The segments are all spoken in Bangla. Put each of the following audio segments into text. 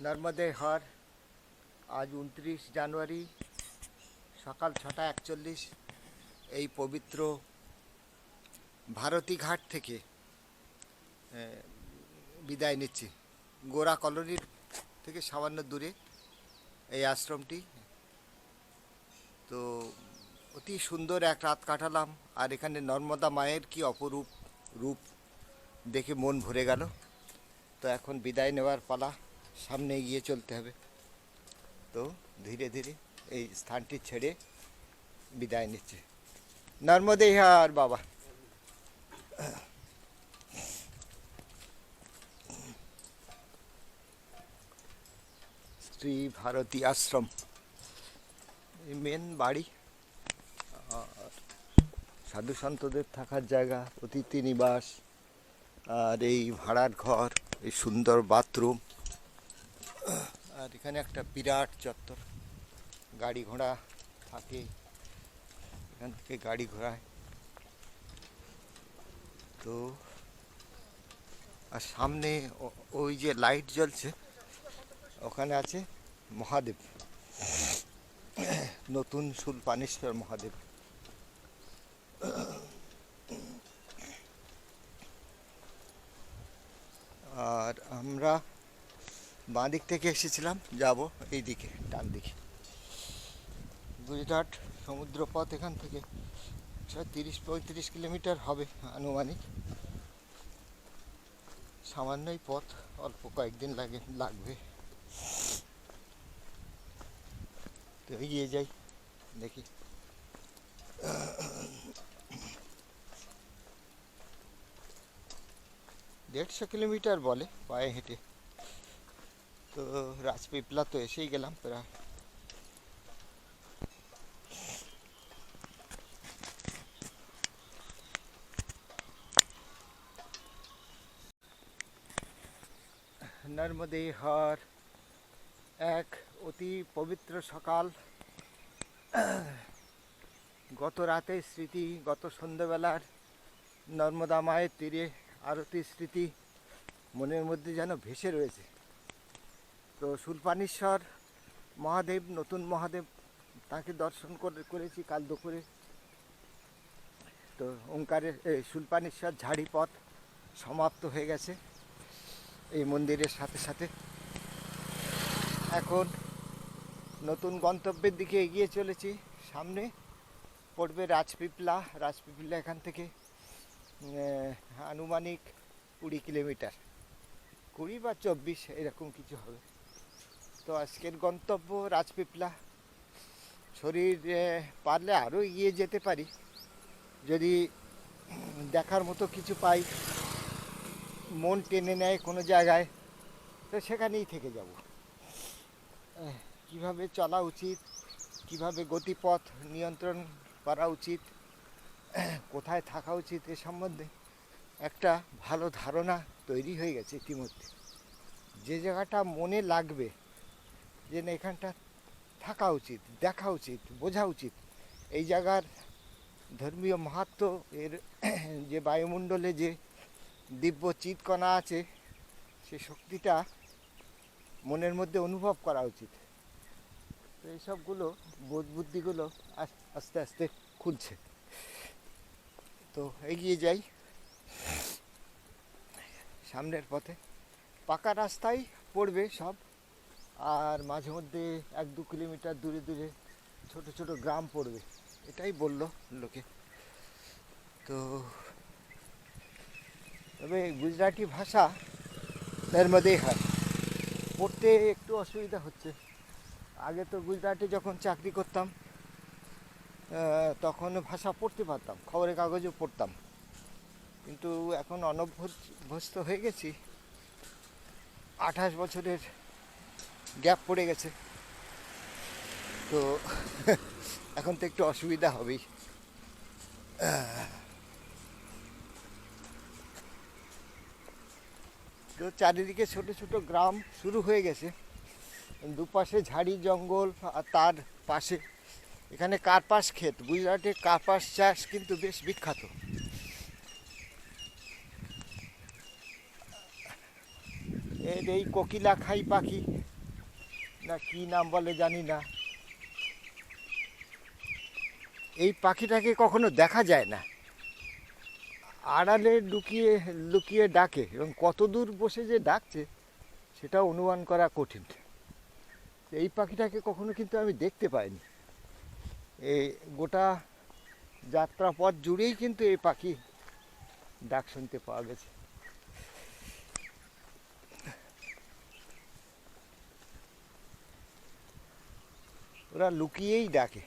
নর্মদে হর আজ 29 জানুয়ারি সকাল 6:41 এই পবিত্র ভারতী ঘাট থেকে বিদায় নিচ্ছি। গোরা কলোনির থেকে সামান্য দূরে এই আশ্রমটি। তো অতি সুন্দর এক রাত কাটালাম, আর এখানে নর্মদা মায়ের কি অপরূপ রূপ দেখে মন ভরে গেল। তো এখন বিদায় নেওয়ার পালা, সামনে এগিয়ে চলতে হবে। তো ধীরে ধীরে এই স্থানটি ছেড়ে বিদায় নিচ্ছে। নর্মদে আর বাবা শ্রী ভারতী আশ্রম, এই মেন বাড়ি, আর সাধু সন্তদের থাকার জায়গা, অতিথি নিবাস, আর এই ভাড়ার ঘর, এই সুন্দর বাথরুম, আর এখানে একটা বিরাট চত্বর, গাড়ি ঘোড়া থাকে, এখান থেকে গাড়ি ঘোড়ায়। তো আর সামনে ওই যে লাইট জ্বলছে, ওখানে আছে মহাদেব, নতুন শূলপাণেশ্বর মহাদেব। আর আমরা বাঁ দিক থেকে এসেছিলাম, যাব এই দিকে, ডান দিকে। গুজরাট সমুদ্রপথ এখান থেকে 30-35 কিলোমিটার হবে আনুমানিক। সামান্যই পথ, অল্প কয়েকদিন লাগবে। তো এগিয়ে যাই, দেখি। 150 কিলোমিটার বলে পায়ে হেঁটে। তো রাজপিপলা তো এসেই গেলাম প্রায়। নর্মদে হর এক অতি পবিত্র সকাল। গত রাতের স্মৃতি, গত সন্ধ্যাবেলার নর্মদা মায়ের তীরে আরতির স্মৃতি মনের মধ্যে যেন ভেসে রয়েছে। তো শূলপাণেশ্বর মহাদেব, নতুন মহাদেব, তাকে দর্শন করেছি কাল দুপুরে। তো ওঙ্কারের শূলপাণেশ্বর ঝাড়িপথ সমাপ্ত হয়ে গেছে এই মন্দিরের সাথে সাথে। এখন নতুন গন্তব্যের দিকে এগিয়ে চলেছি। সামনে পড়বে রাজপিপলা। রাজপিপলা এখান থেকে আনুমানিক 20 কিলোমিটার, 20 বা 24 এরকম কিছু হবে। তো আজকের গন্তব্য রাজপিপলা। শরীর পারলে আরও এগিয়ে যেতে পারি, যদি দেখার মতো কিছু পাই, মন টেনে নেয় কোনো জায়গায়, তো সেখানেই থেকে যাব। কিভাবে চলা উচিত, কিভাবে গতিপথ নিয়ন্ত্রণ করা উচিত, কোথায় থাকা উচিত, এ সম্বন্ধে একটা ভালো ধারণা তৈরি হয়ে গেছে ইতিমধ্যে। যে জায়গাটা মনে লাগবে যে না এখানটা থাকা উচিত, দেখা উচিত, বোঝা উচিত, এই জায়গার ধর্মীয় মাহাত্ম্য, এর যে বায়ুমণ্ডলে যে দিব্য চিৎকণা আছে, সে শক্তিটা মনের মধ্যে অনুভব করা উচিত। তো এইসবগুলো বোধ বুদ্ধিগুলো আস্তে আস্তে খুলছে। তো এগিয়ে যাই সামনের পথে। পাকা রাস্তায় পড়বে সব, আর মাঝে মধ্যে 1-2 কিলোমিটার দূরে দূরে ছোট ছোট গ্রাম পড়বে, এটাই বললো লোকে। তো তবে গুজরাটি ভাষা এর মধ্যেই হয়, পড়তে একটু অসুবিধা হচ্ছে। আগে তো গুজরাটে যখন চাকরি করতাম তখন ভাষা পড়তে পারতাম, খবরের কাগজও পড়তাম, কিন্তু এখন অনভ্যস্ত হয়ে গেছি। 28 বছরের গ্যাপ পড়ে গেছে, তো এখন তো একটু অসুবিধা হবেই। তো চারিদিকে ছোট ছোট গ্রাম শুরু হয়ে গেছে, দুপাশে ঝাড়ি জঙ্গল, আর তার পাশে এখানে কার্পাস ক্ষেত। গুজরাটে কার্পাস চাষ কিন্তু বেশ বিখ্যাত। এর এই কোকিলা খাই পাখি না কি নাম বলে জানি না। এই পাখিটাকে কখনো দেখা যায় না, আড়ালে লুকিয়ে লুকিয়ে ডাকে, এবং কত দূর বসে যে ডাকছে সেটা অনুমান করা কঠিন। এই পাখিটাকে কখনো কিন্তু আমি দেখতে পাইনি। এই গোটা যাত্রাপথ জুড়েই কিন্তু এই পাখি ডাক শুনতে পাওয়া গেছে। ওরা লুকিয়েই ডাকে।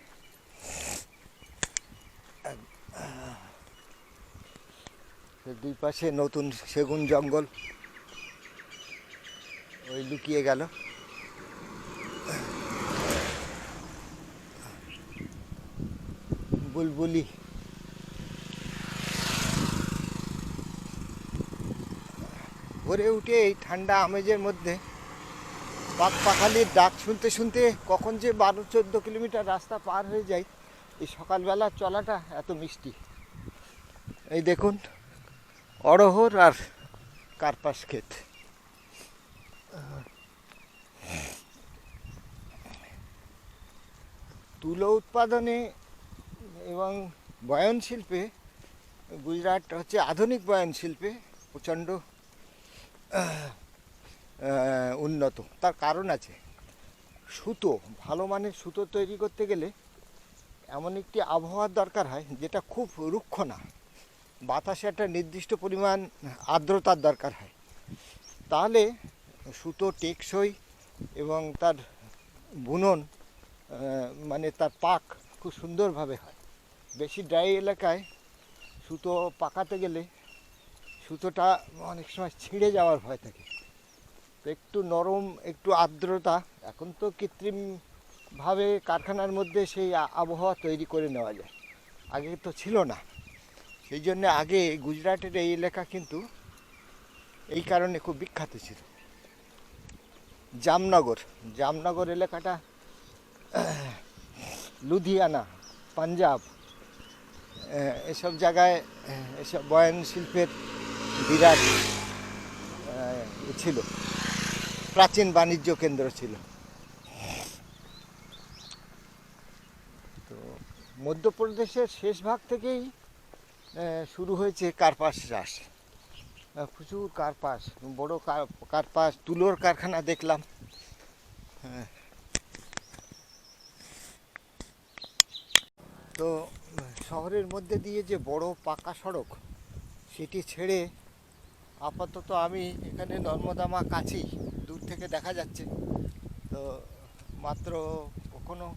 দুই পাশে নতুন সেগুন জঙ্গল, ওই লুকিয়ে গেল। বুলবুলি ভোরে উঠে এই ঠান্ডা আমেজের মধ্যে পাখির ডাক শুনতে শুনতে কখন যে 12-14 কিলোমিটার রাস্তা পার হয়ে যায়। এই সকালবেলার চলাটা এত মিষ্টি। এই দেখুন অড়হর আর কার্পাস ক্ষেত। তুলো উৎপাদনে এবং বয়ন শিল্পে গুজরাট হচ্ছে আধুনিক বয়ন শিল্পে প্রচণ্ড উন্নত। তার কারণ আছে, সুতো, ভালো মানের সুতো তৈরি করতে গেলে এমন একটি আবহাওয়ার দরকার হয় যেটা খুব রুক্ষ না, বাতাসে একটা নির্দিষ্ট পরিমাণ আর্দ্রতার দরকার হয়, তাহলে সুতো টেকসই এবং তার বুনন মানে তার পাক খুব সুন্দরভাবে হয়। বেশি ড্রাই এলাকায় সুতো পাকাতে গেলে সুতোটা অনেক সময় ছিঁড়ে যাওয়ার ভয় থাকে। তো একটু নরম, একটু আর্দ্রতা, এখন তো কৃত্রিমভাবে কারখানার মধ্যে সেই আবহাওয়া তৈরি করে নেওয়া যায়, আগে তো ছিল না। সেই জন্য আগে গুজরাটের এই এলাকা কিন্তু এই কারণে খুব বিখ্যাত ছিল। জামনগর এলাকাটা লুধিয়ানা, পাঞ্জাব, এসব জায়গায় এসব বয়ন শিল্পের বিরাট ছিল, প্রাচীন বাণিজ্য কেন্দ্র ছিল। তো মধ্যপ্রদেশের শেষ ভাগ থেকেই শুরু হয়েছে কার্পাস চাষ। প্রচুর কার্পাস, বড় কার্পাস, তুলোর কারখানা দেখলাম। তো শহরের মধ্যে দিয়ে যে বড় পাকা সড়ক, সেটি ছেড়ে আপাতত আমি এখানে নর্মদা মা কাছেই, দূর থেকে দেখা যাচ্ছে। তো মাত্র কখনো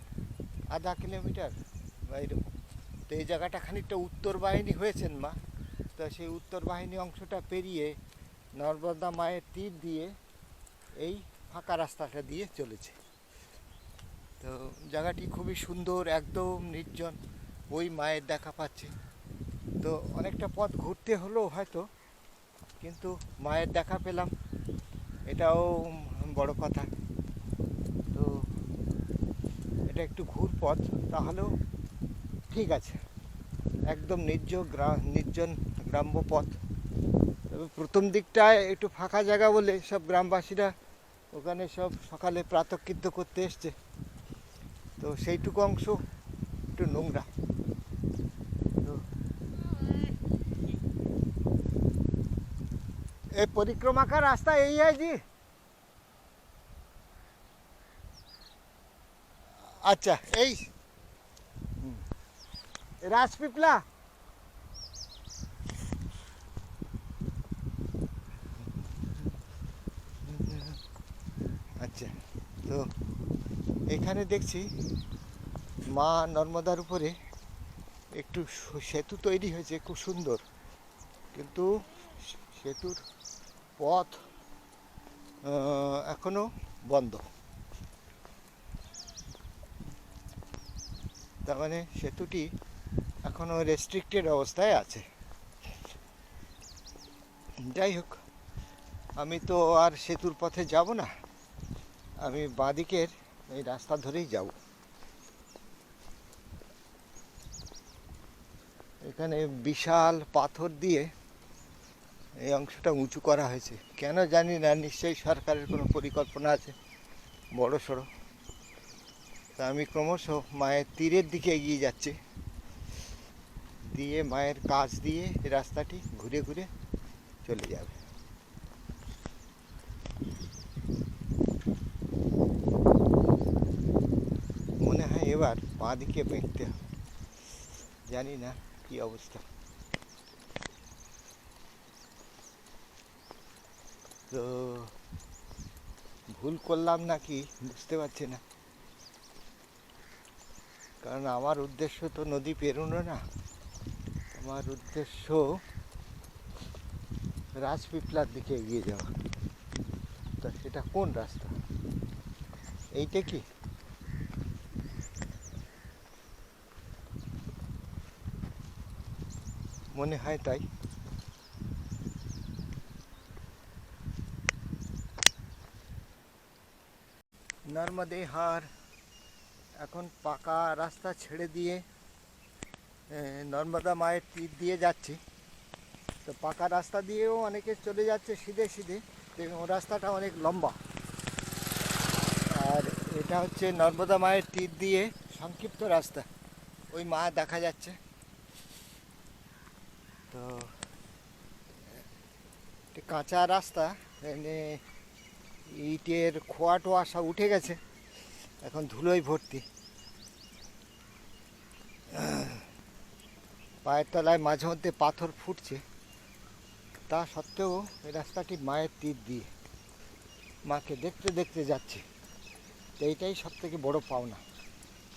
আধা কিলোমিটার বা এরকম। তো এই জায়গাটা খানিকটা উত্তর বাহিনী হয়েছেন মা, তো সেই উত্তর বাহিনী অংশটা পেরিয়ে নর্মদা মায়ের তীর দিয়ে এই ফাঁকা রাস্তাটা দিয়ে চলেছে। তো জায়গাটি খুবই সুন্দর, একদম নির্জন, ওই মায়ের দেখা পাচ্ছে। তো অনেকটা পথ ঘুরতে হলো হয়তো, কিন্তু মায়ের দেখা পেলাম, এটাও বড় কথা। তো এটা একটু ঘুর পথ, তাহলেও ঠিক আছে, একদম নির্জন গ্রাম্য পথ। তবে প্রথম দিকটায় একটু ফাঁকা জায়গা বলে সব গ্রামবাসীরা ওখানে সব সকালে প্রাতঃকৃত্য করতে এসছে, তো সেইটুকু অংশ একটু নোংরা। তো এই परिक्रमा का रास्ता यही है जी? अच्छा, यही राजपीपला। আচ্ছা, তো এখানে দেখছি মা নর্মদার উপরে একটু সেতু তৈরি হয়েছে, খুব সুন্দর, কিন্তু সেতুর পথ এখনো বন্ধ। তার মানে সেতুটি এখনো রেস্ট্রিক্টেড অবস্থায় আছে। যাই হোক, আমি তো আর সেতুর পথে যাব না, আমি বাঁদিকের এই রাস্তা ধরেই যাব। এখানে বিশাল পাথর দিয়ে এই অংশটা উঁচু করা হয়েছে, কেন জানি না, নিশ্চয়ই সরকারের কোনো পরিকল্পনা আছে। বড় সড়ো। তা আমি ক্রমশ মায়ের তীরের দিকে এগিয়ে যাচ্ছি, দিয়ে মায়ের কাছ দিয়ে রাস্তাটি ঘুরে ঘুরে চলে যাবে। মনে হয় এবার বাঁ দিকে বেঁকতে হবে, জানি না কি অবস্থা। তো ভুল করলাম নাকি বুঝতে পারছি না, কারণ আমার উদ্দেশ্য তো নদী পেরোনো না, আমার উদ্দেশ্য রাজপিপলার দিকে এগিয়ে যাওয়া। তা সেটা কোন রাস্তা? এইটা কি? মনে হয় তাই। নর্মদে হার এখন পাকা রাস্তা ছেড়ে দিয়ে নর্মদা মায়ের তীর দিয়ে যাচ্ছি। তো পাকা রাস্তা দিয়েও অনেকে চলে যাচ্ছে সিধে সিধে, ও রাস্তাটা অনেক লম্বা। আর এটা হচ্ছে নর্মদা মায়ের তীর দিয়ে সংক্ষিপ্ত রাস্তা, ওই মা দেখা যাচ্ছে। তো কাঁচা রাস্তা, ইটের খোয়া টোয়া সব উঠে গেছে, এখন ধুলোয় ভর্তি। পায়ের তলায় মাঝে মধ্যে পাথর ফুটছে, তা সত্ত্বেও এই রাস্তাটি মায়ের তীর দিয়ে মাকে দেখতে দেখতে যাচ্ছে। তো এইটাই সব থেকে বড়ো পাওনা।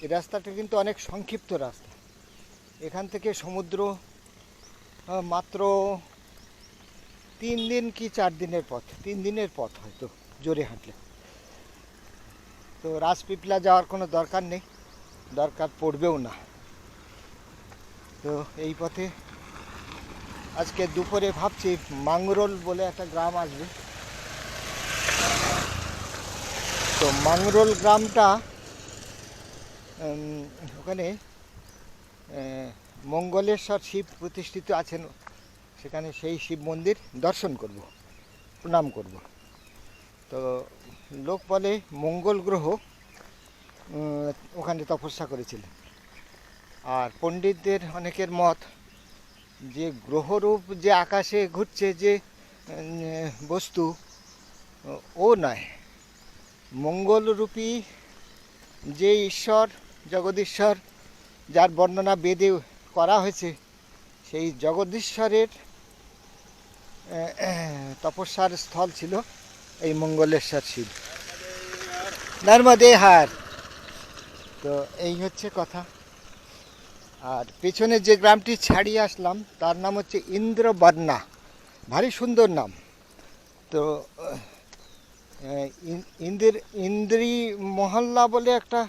এই রাস্তাটা কিন্তু অনেক সংক্ষিপ্ত রাস্তা, এখান থেকে সমুদ্র মাত্র 3 দিন কি 4 দিনের পথ, 3 দিনের পথ হয়তো জোরে হাঁটলে। তো রাজপিপলা যাওয়ার কোনো দরকার নেই, দরকার পড়বেও না। তো এই পথে আজকে দুপুরে ভাবছি মাংরোল বলে একটা গ্রাম আসবে। তো মাংরোল গ্রামটা, ওখানে মঙ্গলেশ্বর শিব প্রতিষ্ঠিত আছেন, সেখানে সেই শিব মন্দির দর্শন করব, প্রণাম করব। তো লোক বলে মঙ্গল গ্রহ ওখানে তপস্যা করেছিলেন। আর পণ্ডিতদের অনেকের মত যে গ্রহরূপ যে আকাশে ঘুরছে যে বস্তু, ও নয়, মঙ্গলরূপী যে ঈশ্বর, জগদীশ্বর, যার বর্ণনা বেদে করা হয়েছে, সেই জগদীশ্বরের তপস্যার স্থল ছিল এই মঙ্গলেশ্বর শিব, নর্মদে হার। তো এই হচ্ছে কথা। আর পেছনে যে গ্রামটি ছাড়িয়ে আসলাম তার নাম হচ্ছে ইন্দ্রবর্ণা, ভারী সুন্দর নাম। তো ইন্দ্রি মহল্লা বলে একটা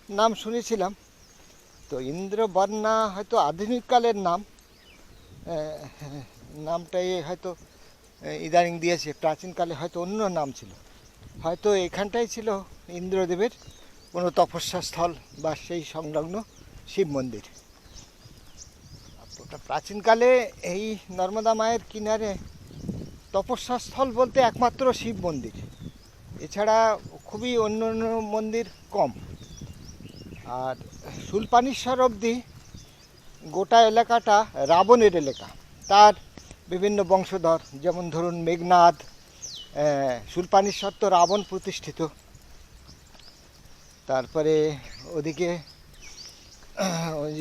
নাম শুনেছিলাম। তো ইন্দ্রবর্ণা হয়তো আধুনিককালের নাম, নামটাই হয়তো ইদানিং দিয়েছে, প্রাচীনকালে হয়তো অন্য নাম ছিল, হয়তো এখানটাই ছিল ইন্দ্রদেবের কোনো তপস্যা স্থল বা সেই সংলগ্ন শিব মন্দির। ওটা প্রাচীনকালে এই নর্মদা মায়ের কিনারে তপস্যা স্থল বলতে একমাত্র শিব মন্দির, এছাড়া খুবই অন্য অন্য মন্দির কম। আর শুলপানিশ্বর অবধি গোটা এলাকাটা রাবণের এলাকা, তার বিভিন্ন বংশধর, যেমন ধরুন মেঘনাদ, শুলপানিশ্বর তো রাবণ প্রতিষ্ঠিত। তারপরে ওদিকে ওই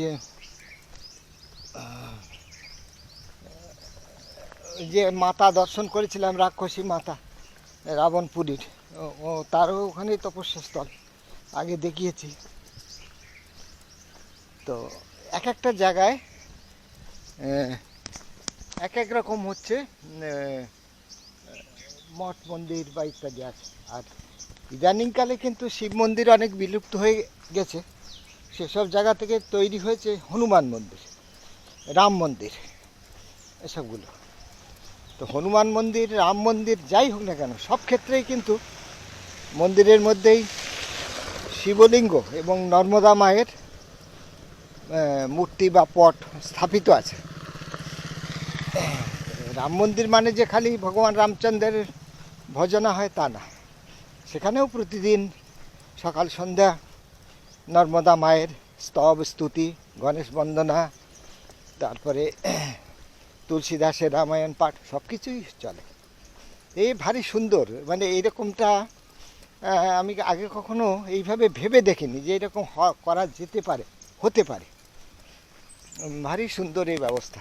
যে মাতা দর্শন করেছিলাম, রাক্ষসী মাতা রাবণপুরীর, ও তারও ওখানে তপস্যা স্থল আগে দেখিয়েছি। তো এক একটা জায়গায় এক এক রকম হচ্ছে মঠ মন্দির বা ইত্যাদি আছে। আর ইদানিংকালে কিন্তু শিব মন্দির অনেক বিলুপ্ত হয়ে গেছে, সেসব জায়গা থেকে তৈরি হয়েছে হনুমান মন্দির, রাম মন্দির, এসবগুলো। তো হনুমান মন্দির, রাম মন্দির যাই হোক না কেন, সব ক্ষেত্রেই কিন্তু মন্দিরের মধ্যেই শিবলিঙ্গ এবং নর্মদা মায়ের মূর্তি বা পট স্থাপিত আছে। রাম মন্দির মানে যে খালি ভগবান রামচন্দ্রের ভজনা হয় তা না, সেখানেও প্রতিদিন সকাল সন্ধ্যা নর্মদা মায়ের স্তব স্তুতি, গণেশ বন্দনা, তারপরে তুলসীদাসের রামায়ণ পাঠ সব কিছুই চলে। এই ভারী সুন্দর, মানে এইরকমটা আমি আগে কখনো এইভাবে ভেবে দেখিনি যে এরকম করা যেতে পারে, হতে পারে। ভারী সুন্দর এই ব্যবস্থা।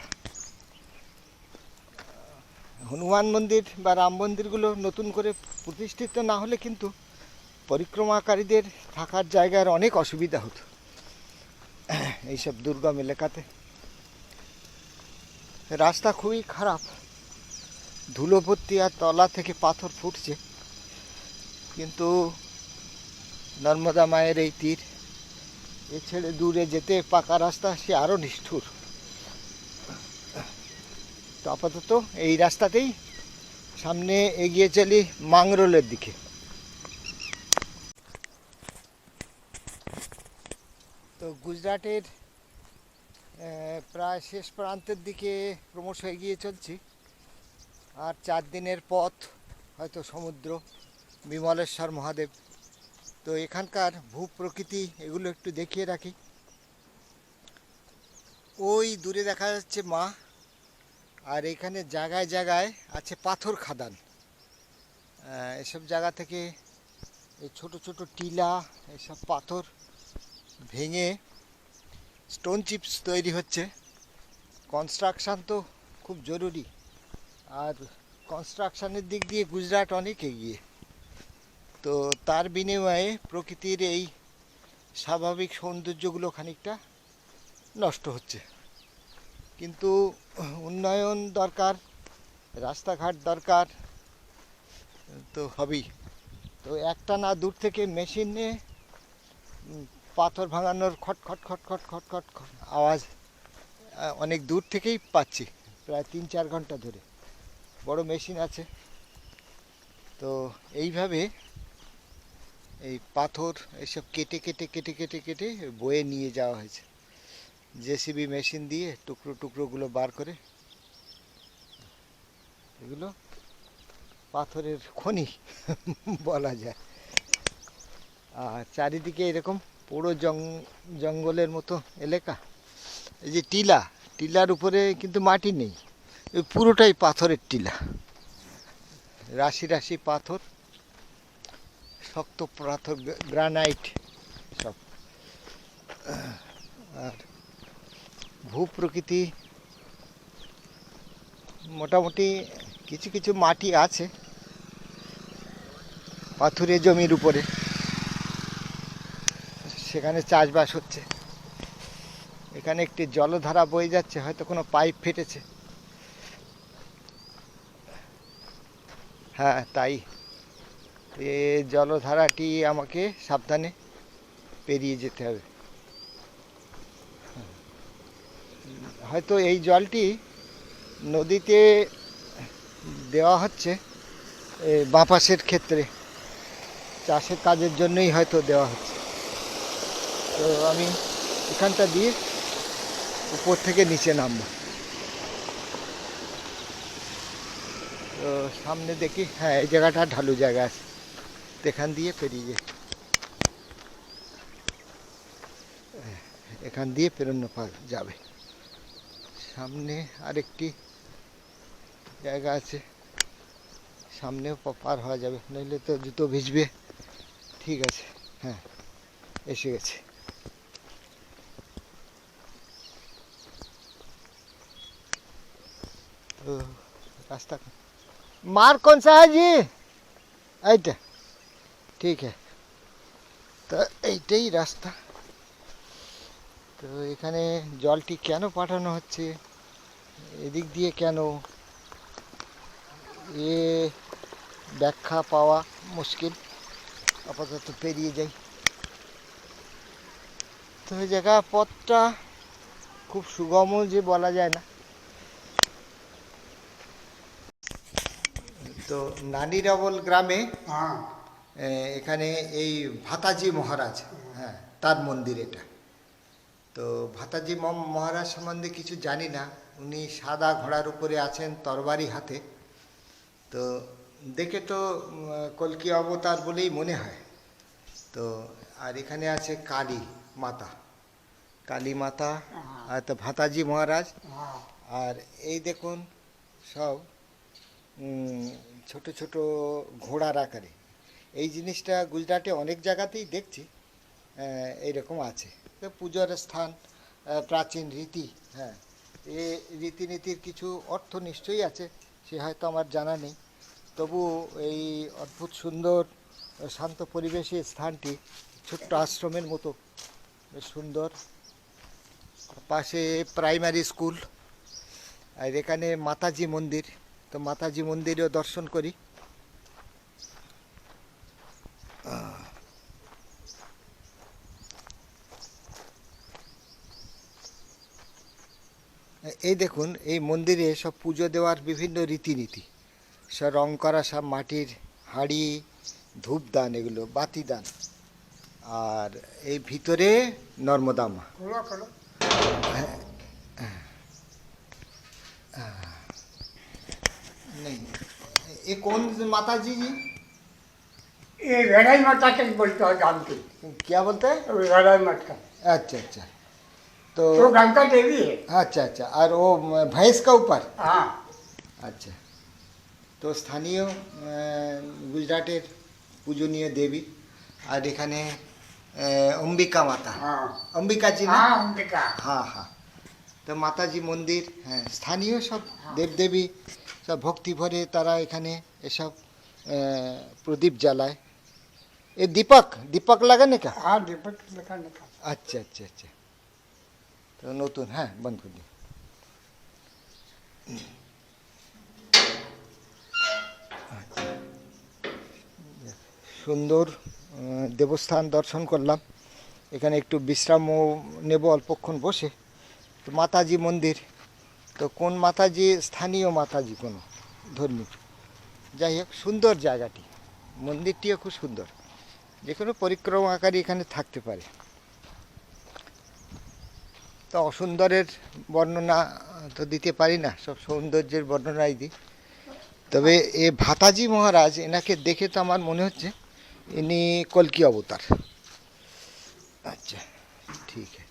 হনুমান মন্দির বা রাম মন্দিরগুলো নতুন করে প্রতিষ্ঠিত না হলে কিন্তু পরিক্রমাকারীদের থাকার জায়গার অনেক অসুবিধা হতো এইসব দুর্গম এলাকাতে। রাস্তা খুবই খারাপ, ধুলো ভর্তি, আর তলা থেকে পাথর ফুটছে। কিন্তু নর্মদা মায়ের এই তীর, এ ছেড়ে দূরে যেতে পাকা রাস্তা, সে আরও নিষ্ঠুর। তো আপাতত এই রাস্তাতেই সামনে এগিয়ে চলি মাংরোলের দিকে। তো গুজরাটের প্রায় শেষ প্রান্তের দিকে ক্রমশ এগিয়ে চলছি। আর 4 দিনের পথ, হয়তো সমুদ্র, বিমলেশ্বর মহাদেব। তো এখানকার ভূপ্রকৃতি এগুলো একটু দেখিয়ে রাখি। ওই দূরে দেখা যাচ্ছে মা, আর এখানে জায়গায় জায়গায় আছে পাথর খাদান। এসব জায়গা থেকে এই ছোট ছোট টিলা, এসব পাথর ভেঙে স্টোন চিপস তৈরি হচ্ছে। কনস্ট্রাকশান তো খুব জরুরি, আর কনস্ট্রাকশানের দিক দিয়ে গুজরাট অনেক এগিয়ে। তো তার বিনিময়ে প্রকৃতির এই স্বাভাবিক সৌন্দর্যগুলো খানিকটা নষ্ট হচ্ছে। কিন্তু উন্নয়ন দরকার, রাস্তাঘাট দরকার, তো হবেই। তো একটা না দূর থেকে মেশিনে পাথর ভাঙানোর খট খট খট খট খট খট আওয়াজ অনেক দূর থেকেই পাচ্ছি, প্রায় 3-4 ঘন্টা ধরে। বড় মেশিন আছে। তো এইভাবে এই পাথর এসব কেটে কেটে কেটে কেটে কেটে বয়ে নিয়ে যাওয়া হয়েছে জেসিবি মেশিন দিয়ে, টুকরো টুকরোগুলো বার করে। এগুলো পাথরের খনি বলা যায়। আর চারিদিকে এরকম পুরো জঙ্গলের মতো এলাকা। এই যে টিলার উপরে কিন্তু মাটি নেই, পুরোটাই পাথরের টিলা, রাশি রাশি পাথর, শক্ত পাথর, গ্রানাইট সব। আর ভূপ্রকৃতি মোটামুটি কিছু কিছু মাটি আছে পাথুরে জমির উপরে, সেখানে চাষবাস হচ্ছে। এখানে একটি জলধারা বয়ে যাচ্ছে, হয়তো কোনো পাইপ ফেটেছে। হ্যাঁ, তাই এই জলধারাটি আমাকে সাবধানে পেরিয়ে যেতে হবে। হয়তো এই জলটি নদীতে দেওয়া হচ্ছে বাঁপাসের ক্ষেত্রে, চাষের কাজের জন্যই হয়তো দেওয়া হচ্ছে। তো আমি এখানটা দিয়ে উপর থেকে নিচে নামবো। তো সামনে দেখি, হ্যাঁ এই জায়গাটা ঢালু জায়গা আছে, এখান দিয়ে পেরিয়ে যাই। এখান দিয়ে পেরোনো যাবে। সামনে আরেকটি জায়গা আছে, সামনেও পার হওয়া যাবে, নইলে তো জুতো ভিজবে। ঠিক আছে, হ্যাঁ এসে গেছে। तो रास्ता मार्ग कौन सा है जी? এইটা ঠিক है। তো এইটাই রাস্তা। তো এখানে জলটি কেন পাঠানো হচ্ছে, এদিক দিয়ে কেন, এ ব্যাখ্যা পাওয়া মুশকিল। আপাতত পেরিয়ে যাই। তো এই জায়গা পথটা খুব সুগম যে বলা যায় না। তো নানিরাবল গ্রামে এখানে এই ভাতাজি মহারাজ, হ্যাঁ তার মন্দির এটা। তো ভাতাজি মহারাজ সম্বন্ধে কিছু জানি না। উনি সাদা ঘোড়ার উপরে আছেন, তরবারি হাতে। তো দেখে তো কল্কি অবতার বলেই মনে হয়। তো আর এখানে আছে কালী মাতা, কালী মাতা, আর তো ভাতাজি মহারাজ। আর এই দেখুন সব ছোট ছোট ঘোড়ার আকারে। এই জিনিসটা গুজরাটে অনেক জায়গাতেই দেখছি এইরকম আছে। তো পুজোর স্থান, প্রাচীন রীতি, হ্যাঁ, এ রীতিনীতির কিছু অর্থ নিশ্চয়ই আছে, সে হয়তো আমার জানা নেই। তবু এই অদ্ভুত সুন্দর শান্ত পরিবেশে স্থানটি ছোট্ট আশ্রমের মতো, বেশ সুন্দর। পাশে প্রাইমারি স্কুল, আর এখানে মাতাজি মন্দির। তো মাতাজি মন্দিরেও দর্শন করি। এই দেখুন এই মন্দিরে সব পুজো দেওয়ার বিভিন্ন রীতিনীতি, সব রং করা সব মাটির হাঁড়ি, ধূপদান, এগুলো বাতিদান। আর এই ভিতরে নর্মদা মা। नहीं, ये कौन माता जी जी? ये वेड़ाई माता के बोलते हो गांव की। क्या बोलते हैं? वेड़ाई माता। अच्छा अच्छा। तो गंगा देवी है। अच्छा अच्छा। और वो भैंस का ऊपर? हाँ। अच्छा। তো স্থানীয় গুজরাটের পূজনীয় দেবী। আর এখানে অম্বিকা মাতা, অম্বিকাজি না? हाँ अंबिका। হ্যাঁ হ্যাঁ। তো মাতাজি মন্দির, হ্যাঁ, স্থানীয় সব দেবদেবী সব ভক্তি ভরে তারা এখানে এসব প্রদীপ জ্বালায়। এ দীপক দীপক লাগানে কা? हाँ दीपक लगाने का। আচ্ছা আচ্ছা আচ্ছা। তো নতুন, হ্যাঁ, বন্ধ করে দিন। সুন্দর দেবস্থান দর্শন করলাম। এখানে একটু বিশ্রামও নেব অল্পক্ষণ বসে। তো মাতাজি মন্দির, তো কোন মাতাজি? স্থানীয় মাতাজি কোনো ধর্মী। যাই হোক, সুন্দর জায়গাটি, মন্দিরটিও খুব সুন্দর। যে কোনো পরিক্রমাকারী এখানে থাকতে পারে। তো অসুন্দরের বর্ণনা তো দিতে পারি না, সব সৌন্দর্যের বর্ণনাই দিই। তবে এ ভাতাজি মহারাজ, এনাকে দেখে তো আমার মনে হচ্ছে ইনি কল্কি অবতার। আচ্ছা, ঠিক আছে।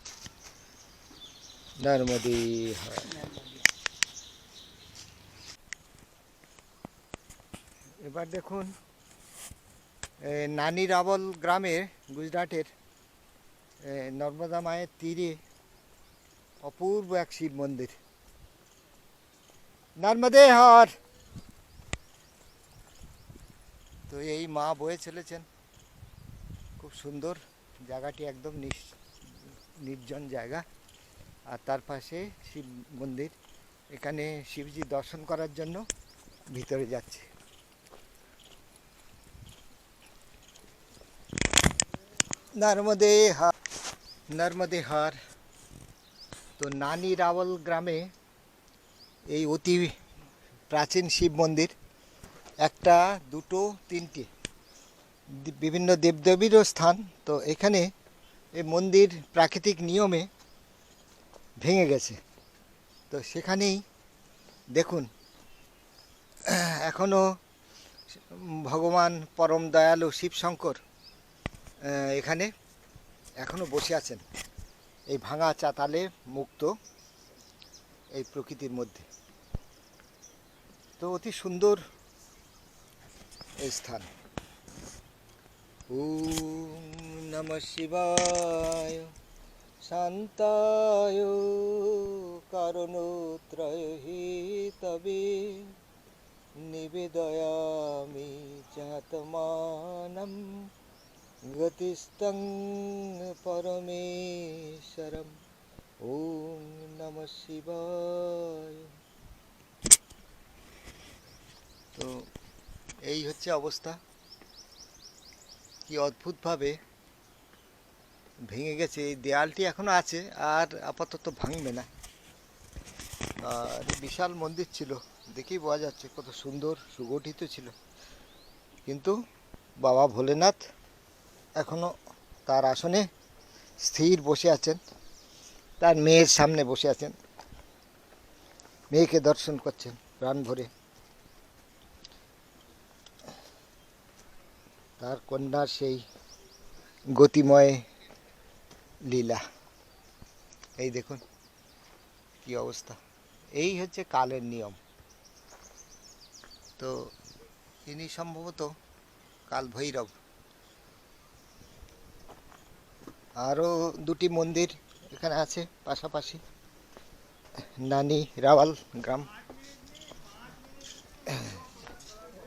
নর্মদে হর। এবার দেখুন নানি রাবল গ্রামে, গুজরাটের নর্মদা মায়ের তীরে অপূর্ব এক শিব মন্দির। নর্মদে হর। তো এই মা বয়ে চলেছেন, খুব সুন্দর জায়গাটি, একদম নির্জন জায়গা। আর তার পাশে শিব মন্দির। এখানে শিবজি দর্শন করার জন্য ভিতরে যাচ্ছে। নর্মদে হর, নর্মদে হর। তো নানি রাওয়াল গ্রামে এই অতি প্রাচীন শিব মন্দির, একটা, দুটো, তিনটে, বিভিন্ন দেবদেবীরও স্থান। তো এখানে এই মন্দির প্রাকৃতিক নিয়মে ভেঙে গেছে। তো সেখানেই দেখুন এখনও ভগবান পরম দয়ালু শিব শঙ্কর এখানে এখনও বসে আছেন এই ভাঙা চাতালে, মুক্ত এই প্রকৃতির মধ্যে। তো অতি সুন্দর এই স্থান। ওম নমঃ শিবায় শান্তায় কারণোত্রয় হিতবে নিবেদয়ামি চাতমানম গতিস্তং পরমেশ্বরম। ওম নমঃ শিবায়। তো এই হচ্ছে অবস্থা, কি অদ্ভুতভাবে ভেঙে গেছে। এই দেয়ালটি এখনো আছে, আর আপাতত ভাঙবে না। আর বিশাল মন্দির ছিল, দেখেই বোঝা যাচ্ছে কত সুন্দর সুগঠিত ছিল। কিন্তু বাবা ভোলেনাথ এখনো তার আসনে স্থির বসে আছেন, তার মেয়ের সামনে বসে আছেন, মেয়েকে দর্শন করছেন প্রাণ ভরে। তার কন্যার সেই গতিময় লীলা। এই দেখুন কি অবস্থা। এই হচ্ছে কালের নিয়ম। তো ইনি সম্ভবত কাল ভৈরব। আরও দুটি মন্দির এখানে আছে পাশাপাশি। নানি রাওয়াল গ্রাম,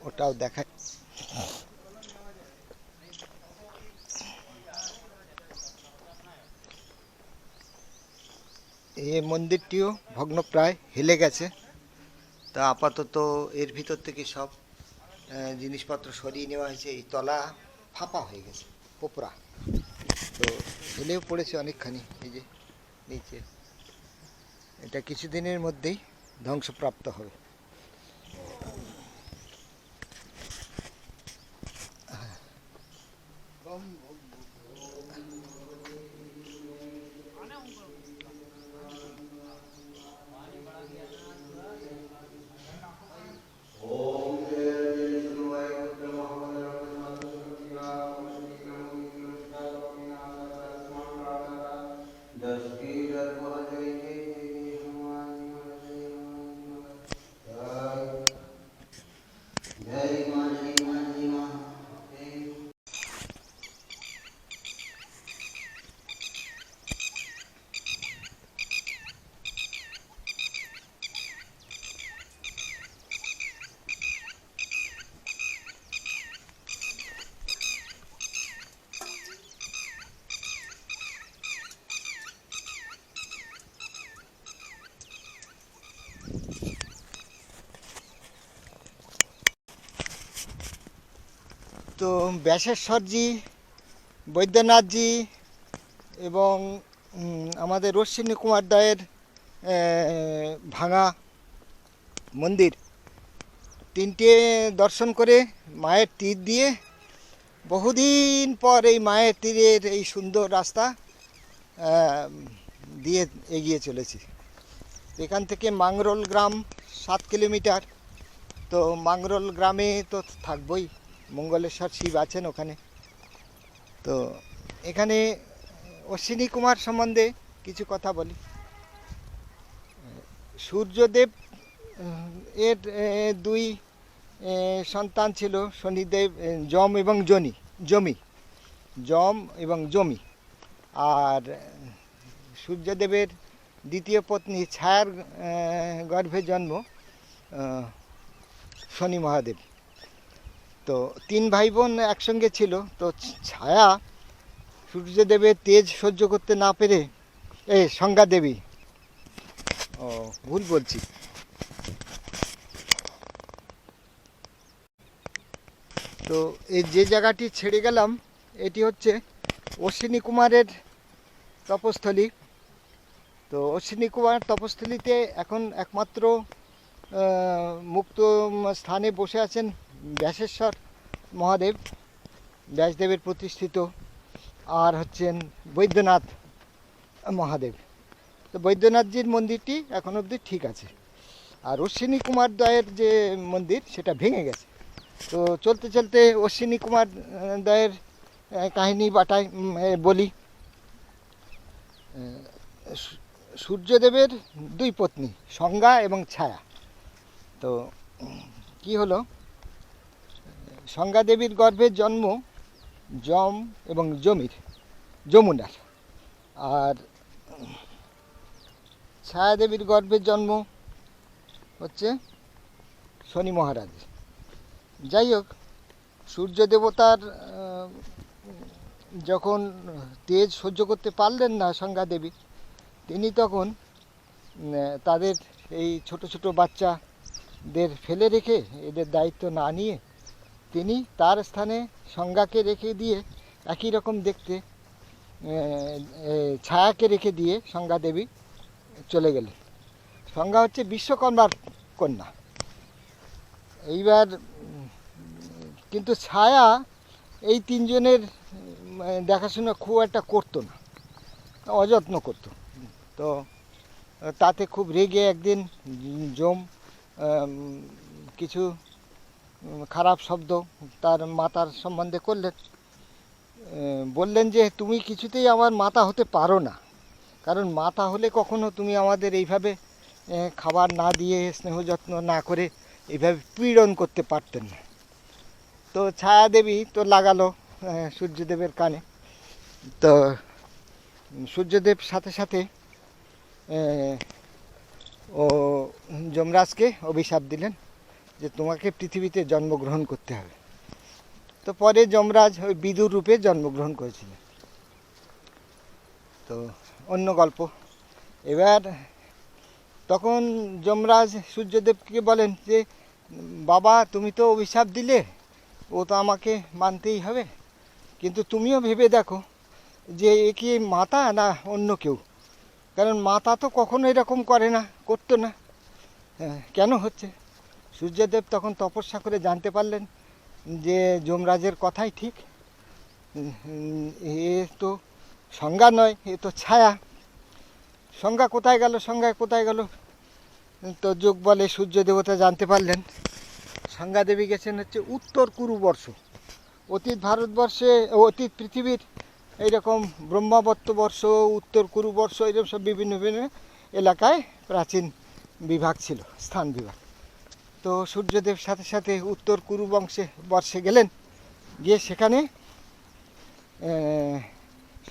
ওটাও দেখায়। এই মন্দিরটিও ভগ্নপ্রায়, হেলে গেছে। তা আপাতত এর ভিতর থেকে সব জিনিসপত্র সরিয়ে নেওয়া হয়েছে। এই তলা ফাঁপা হয়ে গেছে, কোপরা। তো হেলেও পড়েছে অনেকখানি, এই যে নিচে। এটা কিছুদিনের মধ্যেই ধ্বংসপ্রাপ্ত হবে। তো ব্যাসেশ্বরজি, বৈদ্যনাথজি এবং আমাদের অশ্বিনী কুমার দায়ের ভাঙা মন্দির, তিনটে দর্শন করে মায়ের তীর দিয়ে বহুদিন পর এই মায়ের তীরের এই সুন্দর রাস্তা দিয়ে এগিয়ে চলেছি। এখান থেকে মাংরোল গ্রাম 7 কিলোমিটার। তো মাংরোল গ্রামে তো থাকবই, মঙ্গলেশ্বর শিব আছেন ওখানে। তো এখানে অশ্বিনী কুমার সম্বন্ধে কিছু কথা বলি। সূর্যদেব এর দুই সন্তান ছিল, শনিদেব, যম এবং জমি। আর সূর্যদেবের দ্বিতীয় পত্নী ছায়ার গর্ভে জন্ম শনি মহাদেব। তো 3 ভাই বোন একসঙ্গে ছিল। তো ছায়া সূর্যদেবের তেজ সহ্য করতে না পেরে, সংজ্ঞা দেবী, ভুল বলছি, তো এই যে জায়গাটি ছেড়ে গেলাম এটি হচ্ছে অশ্বিনী কুমারের তপস্থলী। তো অশ্বিনী কুমার তপস্থলীতে এখন একমাত্র মুক্ত স্থানে বসে আছেন ব্যাসেশ্বর মহাদেব, ব্যাসদেবের প্রতিষ্ঠিত, আর হচ্ছেন বৈদ্যনাথ মহাদেব। তো বৈদ্যনাথজির মন্দিরটি এখন অবধি ঠিক আছে। আর অশ্বিনী কুমার দয়ের যে মন্দির সেটা ভেঙে গেছে। তো চলতে চলতে অশ্বিনী কুমার দয়ের কাহিনী বলি। সূর্যদেবের 2 পত্নী, সংজ্ঞা এবং ছায়া। তো কি হলো, সংজ্ঞা দেবীর গর্ভে জন্ম যম এবং যমুনার। আর ছায়া দেবীর গর্ভে জন্ম হচ্ছে শনি মহারাজের। যাই হোক, সূর্য দেবতার যখন তেজ সহ্য করতে পারলেন না সংজ্ঞা দেবী, তিনি তখন তাদের এই ছোট ছোট বাচ্চাদের ফেলে রেখে, এদের দায়িত্ব না নিয়ে, তিনি তার স্থানে সংজ্ঞাকে রেখে দিয়ে, একই রকম দেখতে ছায়াকে রেখে দিয়ে সংজ্ঞা দেবী চলে গেলেন। সংজ্ঞা হচ্ছে বিশ্বকর্মার কন্যা। এইবার কিন্তু ছায়া এই 3 জনের দেখাশোনা খুব একটা করতো না, অযত্ন করতো। তো তাতে খুব রেগে একদিন যম কিছু খারাপ শব্দ তার মাতার সম্বন্ধে করলেন। বললেন যে তুমি কিছুতেই আমার মাতা হতে পারো না, কারণ মাতা হলে কখনো তুমি আমাদের এইভাবে খাবার না দিয়ে স্নেহ যত্ন না করে এইভাবে পীড়ন করতে পারতেন না। তো ছায়াদেবী তো লাগালো সূর্যদেবের কানে। তো সূর্যদেব সাথে সাথে ও যমরাজকে অভিশাপ দিলেন যে তোমাকে পৃথিবীতে জন্মগ্রহণ করতে হবে। তো পরে যমরাজ ওই বিদুর রূপে জন্মগ্রহণ করেছিলেন। তো অন্য গল্প। এবার তখন যমরাজ সূর্যদেবকে বলেন যে বাবা তুমি তো অভিশাপ দিলে, ও তো আমাকে মানতেই হবে, কিন্তু তুমিও ভেবে দেখো যে এ কি মাতা না অন্য কেউ, কারণ মাতা তো কখনো এরকম করে না, করতো না, কেন হচ্ছে? সূর্যদেব তখন তপস্যা করে জানতে পারলেন যে যমরাজের কথাই ঠিক, এ তো সংজ্ঞা নয়, এ তো ছায়া। সংজ্ঞা কোথায় গেল, সংজ্ঞায় কোথায় গেল? তো যোগ বলে সূর্য দেবতা জানতে পারলেন সংজ্ঞা দেবী গেছেন হচ্ছে উত্তর কুরুবর্ষ। অতীত ভারতবর্ষে, অতীত পৃথিবীর এইরকম ব্রহ্মাবর্তবর্ষ, উত্তর কুরুবর্ষ, এরকম সব বিভিন্ন বিভিন্ন এলাকায় প্রাচীন বিভাগ ছিল, স্থান বিভাগ। তো সূর্যদেব সাথে সাথে উত্তর কুরু বর্ষে গেলেন, গিয়ে সেখানে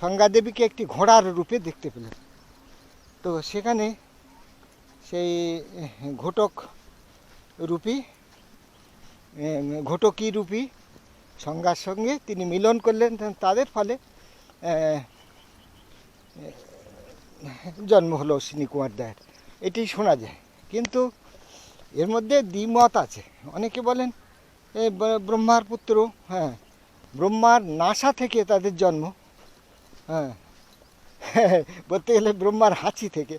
সংজ্ঞা দেবীকে একটি ঘোড়ার রূপে দেখতে পেলেন। তো সেখানে সেই ঘটক রূপী, ঘটকী রূপী সংজ্ঞার সঙ্গে তিনি মিলন করলেন। তাদের ফলে জন্ম হলো অশ্বিনী কুমার দায়ের, এটি শোনা যায়। কিন্তু এর মধ্যে দ্বিমত আছে। অনেকে বলেন ব্রহ্মার পুত্র, হ্যাঁ, ব্রহ্মার নাসা থেকে তাদের জন্ম, হ্যাঁ, বলতে গেলে ব্রহ্মার হাঁচি থেকে,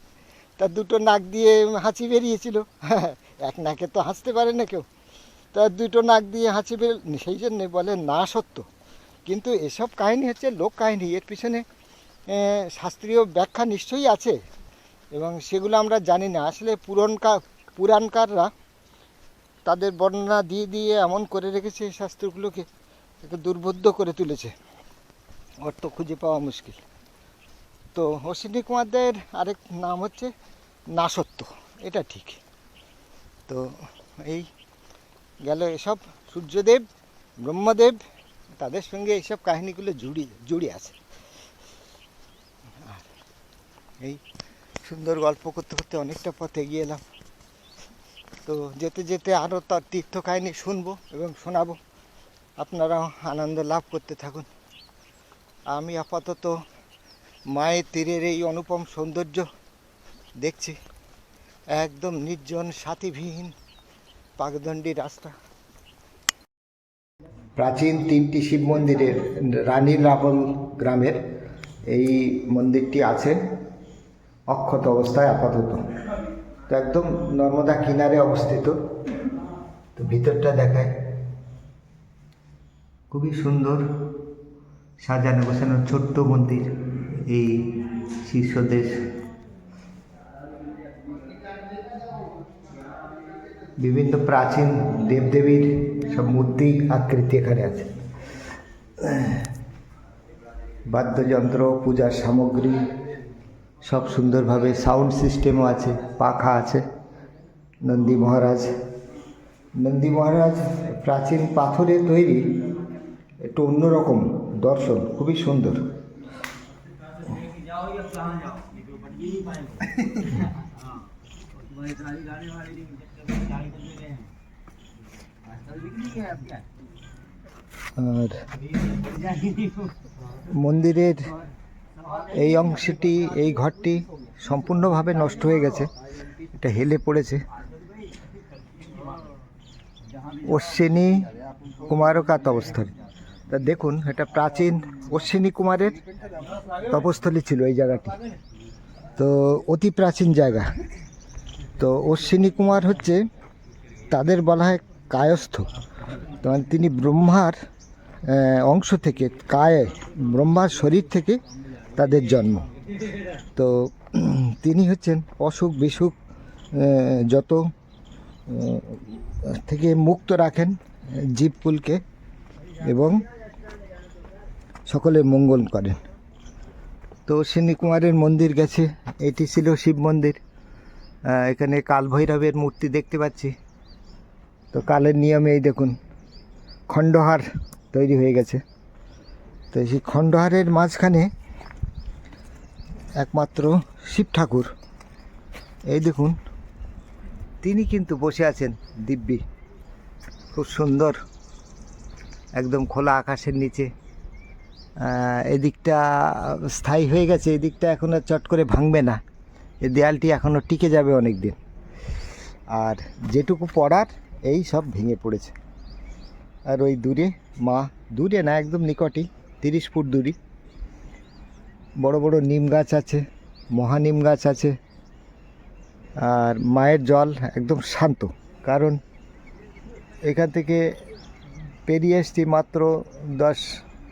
তার দুটো নাক দিয়ে হাঁচি বেরিয়েছিল, হ্যাঁ, এক নাকে তো হাসতে পারে না কেউ, তার দুটো নাক দিয়ে হাঁচি বের, সেই জন্যে বলে না সত্য। কিন্তু এসব কাহিনী হচ্ছে লোক কাহিনী, এর পিছনে শাস্ত্রীয় ব্যাখ্যা নিশ্চয়ই আছে, এবং সেগুলো আমরা জানি না। আসলে পুরাণকাররা তাদের বর্ণনা দিয়ে দিয়ে এমন করে রেখেছে এই শাস্ত্রগুলোকে, একটু দুর্বোধ্য করে তুলেছে, অর্থ খুঁজে পাওয়া মুশকিল। তো অশ্বিনী কুমারদের আরেক নাম হচ্ছে নাসত্য, এটা ঠিক। তো এই গেল এসব সূর্যদেব, ব্রহ্মদেব, তাদের সঙ্গে এইসব কাহিনীগুলো জুড়ে আছে। আর এই সুন্দর গল্প করতে করতে অনেকটা পথ এগিয়ে এলাম। তো যেতে যেতে আরও তার তীর্থ কাহিনী শুনবো এবং শোনাবো, আপনারাও আনন্দ লাভ করতে থাকুন। আমি আপাতত মায়ের তীরের এই অনুপম সৌন্দর্য দেখছি, একদম নির্জন সাথীবিহীন পাকদণ্ডী রাস্তা। প্রাচীন 3টি শিব মন্দিরের রানীর রাবল গ্রামের এই মন্দিরটি আছে অক্ষত অবস্থায় আপাতত। তো একদম নর্মদা কিনারে অবস্থিত। তো ভিতরটা দেখায়, খুবই সুন্দর সাজানো গোছানো ছোট্ট মন্দির এই শীর্ষদেশ। বিভিন্ন প্রাচীন দেবদেবীর সব মূর্তি আকৃতি এখানে আছে, বাদ্যযন্ত্র, পূজার সামগ্রী সব সুন্দরভাবে, সাউন্ড সিস্টেমও আছে, পাখা আছে। নন্দী মহারাজ প্রাচীন পাথরে তৈরি, একটু অন্যরকম দর্শন, খুবই সুন্দর। আর মন্দিরের এই অংশটি, এই ঘরটি সম্পূর্ণভাবে নষ্ট হয়ে গেছে, এটা হেলে পড়েছে। অশ্বিনী কুমারকাত অবস্থায়। তা দেখুন, এটা প্রাচীন অশ্বিনী কুমারের তপস্থলী ছিল এই জায়গাটি, তো অতি প্রাচীন জায়গা। তো অশ্বিনী কুমার হচ্ছে, তাদের বলা হয় কায়স্থ, তো তিনি ব্রহ্মার অংশ থেকে, ব্রহ্মার শরীর থেকে তাদের জন্ম। তো তিনি হচ্ছেন অসুখ বিসুখ যত থেকে মুক্ত রাখেন জীবকুলকে, এবং সকলের মঙ্গল করেন। তো অশ্বিনী কুমারের মন্দির গেছে, এটি ছিল শিব মন্দির। এখানে কাল ভৈরবের মূর্তি দেখতে পাচ্ছি। তো কালের নিয়মে এই দেখুন খণ্ডহার তৈরি হয়ে গেছে। তো সেই খণ্ডহারের মাঝখানে একমাত্র শিব ঠাকুর, এই দেখুন তিনি কিন্তু বসে আছেন দিব্যি, খুব সুন্দর, একদম খোলা আকাশের নিচে। এদিকটা স্থায়ী হয়ে গেছে, এদিকটা এখন আর চট করে ভাঙবে না, এই দেয়ালটি এখনও টিকে যাবে অনেক দিন। আর যেটুকু পড়ার এই সব ভেঙে পড়েছে। আর ওই দূরে মা, দূরে না একদম নিকটেই, 30 ফুট দূরে বড় বড় নিম গাছ আছে, মহানিম গাছ আছে। আর মায়ের জল একদম শান্ত, কারণ এখান থেকে পেরিয়ে এসছি মাত্র 10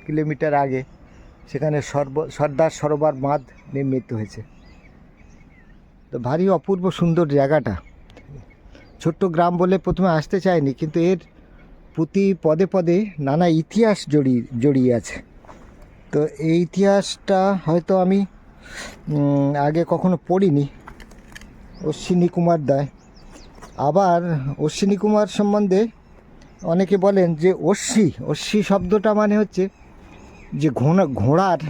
কিলোমিটার আগে, সেখানে সর্দার সরোবর বাঁধ নির্মিত হয়েছে। তো ভারী অপূর্ব সুন্দর জায়গাটা। ছোট্ট গ্রাম বলে প্রথমে আসতে চাইনি, কিন্তু এর প্রতি পদে পদে নানা ইতিহাস জড়িয়ে আছে। তো এই ইতিহাসটা হয়তো আমি আগে কখনো পড়িনি অশ্বিনী কুমার দায়। আবার অশ্বিনী কুমার সম্বন্ধে অনেকে বলেন যে অশ্বী শব্দটা মানে হচ্ছে যে ঘোড়ার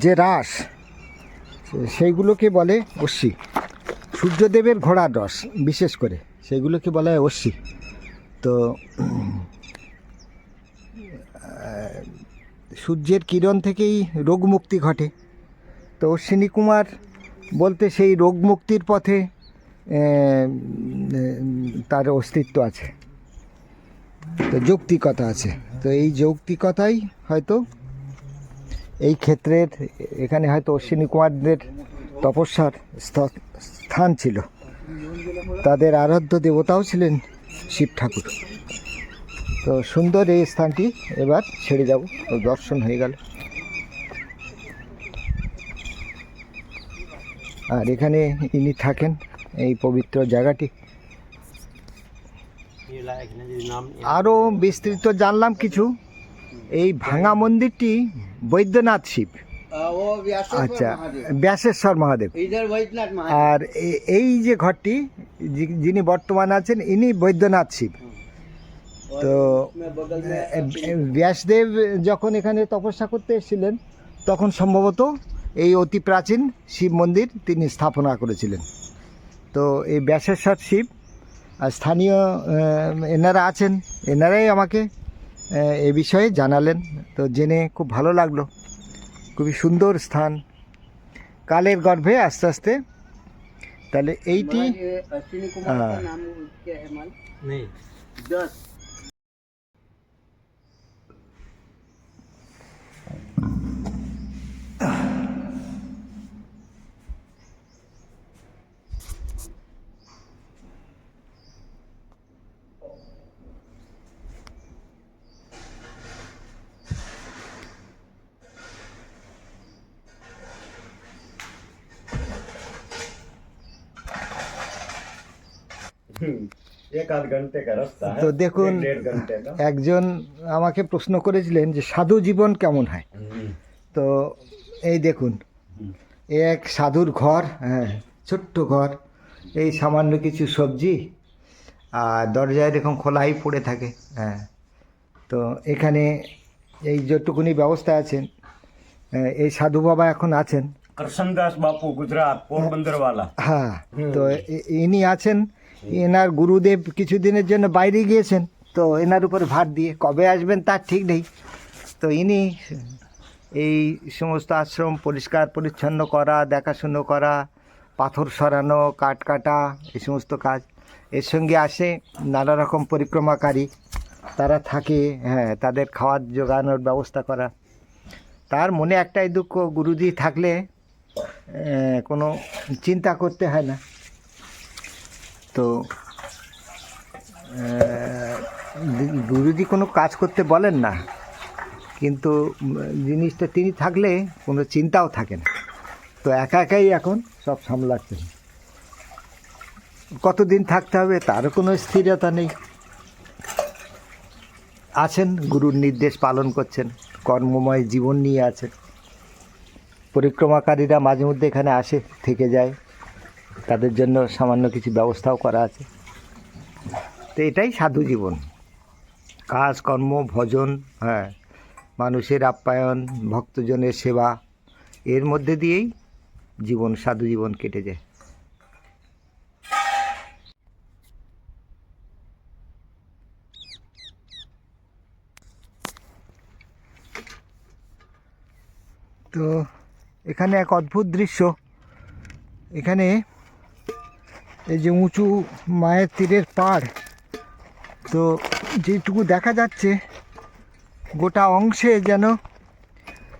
যে রাস, সেইগুলোকে বলে অশ্বী। সূর্যদেবের ঘোড়ার রস বিশেষ করে সেইগুলোকে বলা হয় অশ্বী। তো সূর্যের কিরণ থেকেই রোগ মুক্তি ঘটে। তো অশ্বিনী কুমার বলতে সেই রোগ মুক্তির পথে তার অস্তিত্ব আছে, তো যৌক্তিকতা আছে। তো এই যৌক্তিকতাই হয়তো এই ক্ষেত্রের, এখানে হয়তো অশ্বিনী কুমারদের তপস্যার স্থান ছিল। তাদের আরাধ্য দেবতাও ছিলেন শিব ঠাকুর। তো সুন্দর এই স্থানটি, এবার ছেড়ে যাব, তো দর্শন হয়ে গেল। আর এখানে ইনি থাকেন, এই পবিত্র জায়গাটি। আরও বিস্তৃত জানলাম কিছু। এই ভাঙা মন্দিরটি বৈদ্যনাথ শিব, আচ্ছা ব্যাসেশ্বর মহাদেব। আর এই যে ঘরটি, যিনি বর্তমানে আছেন ইনি বৈদ্যনাথ শিব। তো ব্যাসদেব যখন এখানে তপস্যা করতে এসেছিলেন, তখন সম্ভবত এই অতি প্রাচীন শিব মন্দির তিনি স্থাপনা করেছিলেন। তো এই ব্যাসেশ্বর শিব, আর স্থানীয় এনারা আছেন, এনারাই আমাকে এ বিষয়ে জানালেন। তো জেনে খুব ভালো লাগলো, খুবই সুন্দর স্থান, কালের গর্ভে আস্তে আস্তে। তাহলে এইটি তো দেখুন, একজন আমাকে প্রশ্ন করেছিলেন যে সাধু জীবন কেমন হয়। তো এই দেখুন, এক সাধুর ঘর, হ্যাঁ ছোট্ট ঘর, এই সামান্য কিছু সবজি, আর দরজায় এরকম খোলাই পড়ে থাকে। হ্যাঁ, তো এখানে এই যেটুকুনি ব্যবস্থা আছেন, এই সাধু বাবা এখন আছেন कृष्णदास बापू गुजरात पोरबंदर वाला। হ্যাঁ, তো ইনি আছেন। এনার গুরুদেব কিছুদিনের জন্য বাইরে গিয়েছেন, তো এনার উপরে ভার দিয়ে কবে আসবেন তার ঠিক নেই। তো ইনি এই সমস্ত আশ্রম পরিষ্কার পরিচ্ছন্ন করা, দেখাশুনো করা, পাথর সরানো, কাঠ কাটা, এই সমস্ত কাজ। এর সঙ্গে আসে নানা রকম পরিক্রমাকারী, তারা থাকে, হ্যাঁ তাদের খাওয়ার জোগানোর ব্যবস্থা করা। তার মনে একটাই দুঃখ, গুরুজি থাকলে কোনো চিন্তা করতে হয় না। তো গুরুজি কোনো কাজ করতে বলেন না, কিন্তু জিনিসটা তিনি থাকলে কোনো চিন্তাও থাকে না। তো একা একাই এখন সব সামলাচ্ছেন। কতদিন থাকতে হবে তারও কোনো স্থিরতা নেই। আছেন, গুরুর নির্দেশ পালন করছেন, কর্মময় জীবন নিয়ে আছেন। পরিক্রমাকারীরা মাঝে মধ্যে এখানে আসে, থেকে যায়, তাদের জন্য সামান্য কিছু ব্যবস্থাও করা আছে। তো এটাই সাধু জীবন, কাজ কর্ম ভজন, হ্যাঁ, মানুষের আপ্যায়ন, ভক্তজনের সেবা, এর মধ্যে দিয়েই জীবন, সাধু জীবন কেটে যায়। তো এখানে এক অদ্ভুত দৃশ্য। এখানে এই যে উঁচু মায়ের তীরের পাড়, তো যেটুকু দেখা যাচ্ছে গোটা অংশে যেন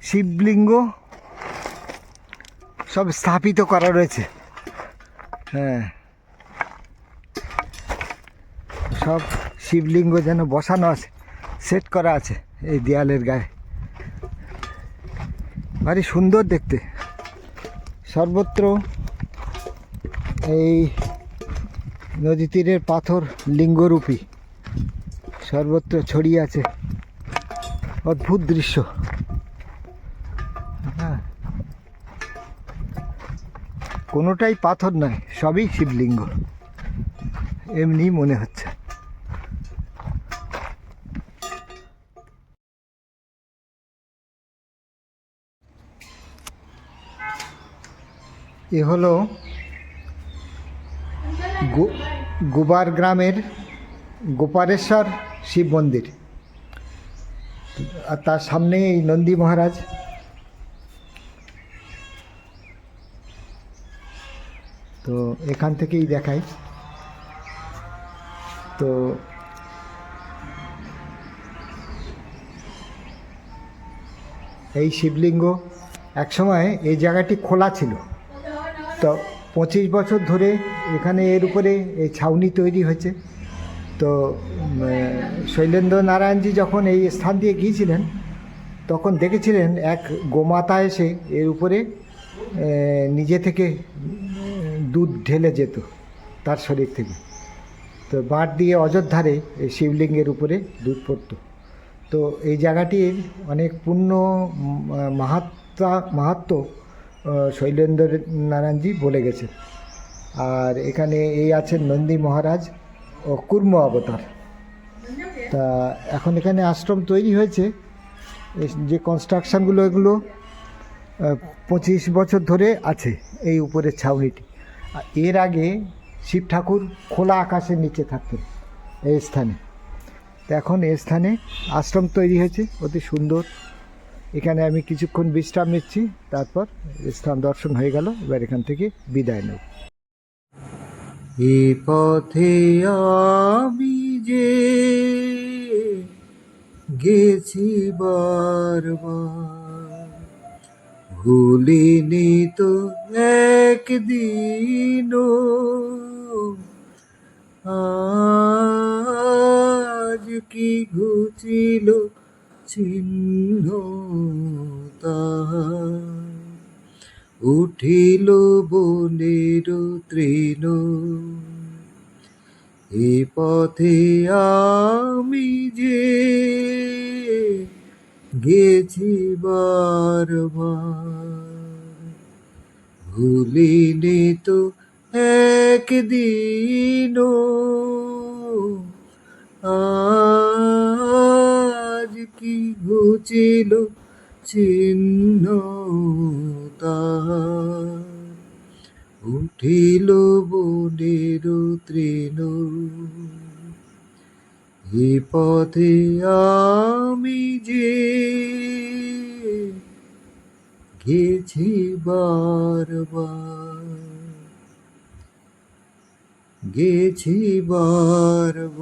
শিবলিঙ্গ সব স্থাপিত করা রয়েছে। হ্যাঁ, সব শিবলিঙ্গ যেন বসানো আছে, সেট করা আছে এই দেয়ালের গায়ে। ভারী সুন্দর দেখতে। সর্বত্র এই নদী তীরের পাথর লিঙ্গরূপী সর্বত্র ছড়িয়ে আছে। অদ্ভুত দৃশ্য। হ্যাঁ, কোনোটাই পাথর নয়, সবই শিবলিঙ্গ, এমনি মনে হচ্ছে। এ হলো গোবার গ্রামের গোপারেশ্বর শিব মন্দির, আর তার সামনে এই নন্দী মহারাজ। তো এখান থেকেই দেখাই। তো এই শিবলিঙ্গ একসময় এই জায়গাটি খোলা ছিল। তো 25 বছর ধরে এখানে এর উপরে এই ছাউনি তৈরি হয়েছে। তো শৈলেন্দ্র নারায়ণজি যখন এই স্থান দিয়ে গিয়েছিলেন, তখন দেখেছিলেন এক গোমাতা এসে এর উপরে নিজে থেকে দুধ ঢেলে যেত তার শরীর থেকে। তো বাঁট দিয়ে অযোধ্যারে এই শিবলিঙ্গের উপরে দুধ পড়ত। তো এই জায়গাটির অনেক পূর্ণ মাহাত্ম্য শৈলেন্দ্র নারায়ণজি বলে গেছেন। আর এখানে এই আছেন নন্দী মহারাজ ও কুর্ম অবতার। তা এখন এখানে আশ্রম তৈরি হয়েছে। যে কনস্ট্রাকশানগুলো, এগুলো 25 বছর ধরে আছে এই উপরের ছাউনিটি। আর এর আগে শিব ঠাকুর খোলা আকাশের নিচে থাকতেন এই স্থানে। তো এখন এই স্থানে আশ্রম তৈরি হয়েছে, অতি সুন্দর। এখানে আমি কিছুক্ষণ বিশ্রাম নিচ্ছি, তারপর স্থান দর্শন হয়ে গেল। এবার এখান থেকে বিদায় নেব। এ পথে আমি যে গেছি বারবার, ভুলিনি তো একদিনও। আজ কি ঘুচিল চিহ্ন তাহার, উঠিল বনের তৃণ। এ পথে আমি যে গেছি বারবার, ভুলিনি তো একদিনও। আজ কি ঘুচিল চিহ্ন তাহার, উঠিল বনের তৃণ। এ পথে আমি যে গেছি বারবার, গেছি বারবার।